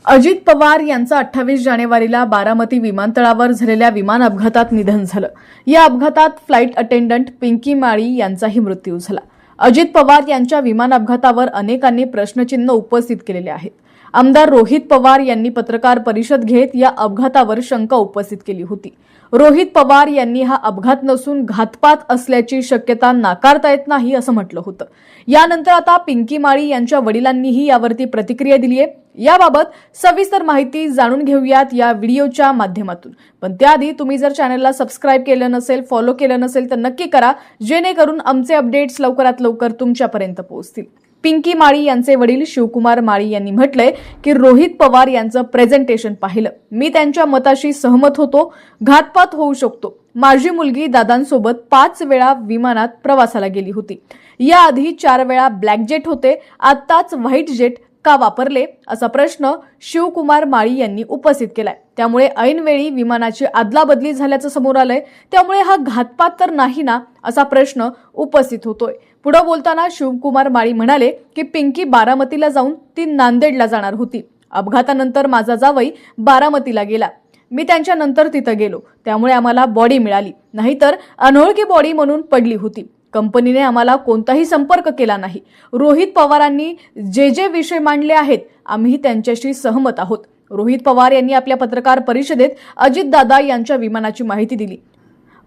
अजित पवार यांचं 28 जानेवारीला बारामती विमानतळावर झालेल्या विमान अपघातात निधन झालं। या अपघातात फ्लाइट अटेंडंट पिंकी माळी यांचाही मृत्यू झाला। अजित पवार यांच्या विमान अपघातावर अनेकांनी प्रश्नचिन्ह उपस्थित केलेले आहेत। आमदार रोहित पवार यांनी पत्रकार परिषद घेत या अपघातावर शंका उपस्थित केली होती। रोहित पवार यांनी हा अपघात नसून घातपात असल्याची शक्यता नाकारता येत नाही असं म्हटलं होतं। यानंतर आता पिंकी माळी यांच्या वडिलांनीही यावरती प्रतिक्रिया दिली आहे। याबाबत सविस्तर माहिती जाणून घेऊयात या व्हिडिओच्या माध्यमातून। पण त्याआधी तुम्ही जर चॅनलला सबस्क्राइब केलं नसेल, फॉलो केलं नसेल तर नक्की करा, जेणेकरून आमचे अपडेट्स लवकरात लवकर तुमच्यापर्यंत पोहोचतील। पिंकी माळी यांचे वडील शिवकुमार माळी यांनी म्हटलंय की रोहित पवार यांचं प्रेझेंटेशन पाहिलं, मी त्यांच्या मताशी सहमत होतो। घातपात होऊ शकतो। माझी मुलगी दादांसोबत 5 वेळा विमानात प्रवासाला गेली होती। याआधी 4 वेळा ब्लॅक जेट होते, आताच व्हाईट जेट का वापरले असा प्रश्न शिवकुमार माळी यांनी उपस्थित केलाय। त्यामुळे ऐनवेळी विमानाची अदलाबदली झाल्याचं समोर आलंय। त्यामुळे हा घातपात तर नाही ना असा प्रश्न उपस्थित होतोय। पुढे बोलताना शिवकुमार माळी म्हणाले की पिंकी बारामतीला जाऊन ती नांदेडला जाणार होती। अपघातानंतर माझा जावई बारामतीला गेला, मी त्यांच्या नंतर तिथं गेलो, त्यामुळे आम्हाला बॉडी मिळाली, नाहीतर अनोळखी बॉडी म्हणून पडली होती। कंपनीने आम्हाला कोणताही संपर्क केला नाही। रोहित पवारांनी जे विषय मांडले आहेत आम्ही त्यांच्याशी सहमत आहोत। रोहित पवार यांनी आपल्या पत्रकार परिषदेत अजितदादा यांच्या विमानाची माहिती दिली।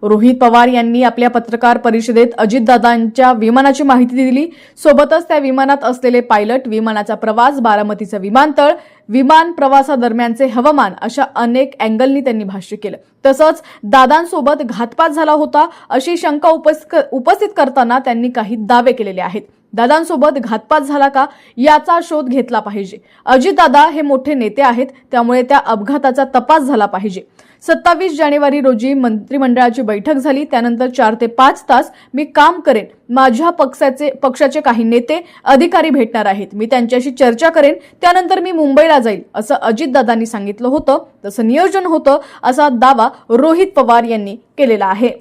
रोहित पवार यांनी आपल्या पत्रकार परिषदेत अजितदादांच्या विमानाची माहिती दिली। सोबतच त्या विमानात असलेले पायलट, विमानाचा प्रवास, बारामतीचं विमानतळ, विमान प्रवासादरम्यानचे हवामान अशा अनेक अँगलनी त्यांनी भाष्य केलं। तसंच दादांसोबत घातपात झाला होता अशी शंका उपस्थित करताना त्यांनी काही दावे केलेले आहेत। दादांसोबत घातपात झाला का याचा शोध घेतला पाहिजे। अजितदादा हे मोठे नेते आहेत, त्यामुळे त्या अपघाताचा तपास झाला पाहिजे। 27 जानेवारी रोजी मंत्रिमंडळाची बैठक झाली, त्यानंतर 4 ते 5 तास मी काम करेन। माझ्या पक्षाचे काही नेते, अधिकारी भेटणार आहेत, मी त्यांच्याशी चर्चा करेन, त्यानंतर मी मुंबईला जाईल असं अजितदादांनी सांगितलं होतं। तसं नियोजन होतं असा दावा रोहित पवार यांनी केलेला आहे।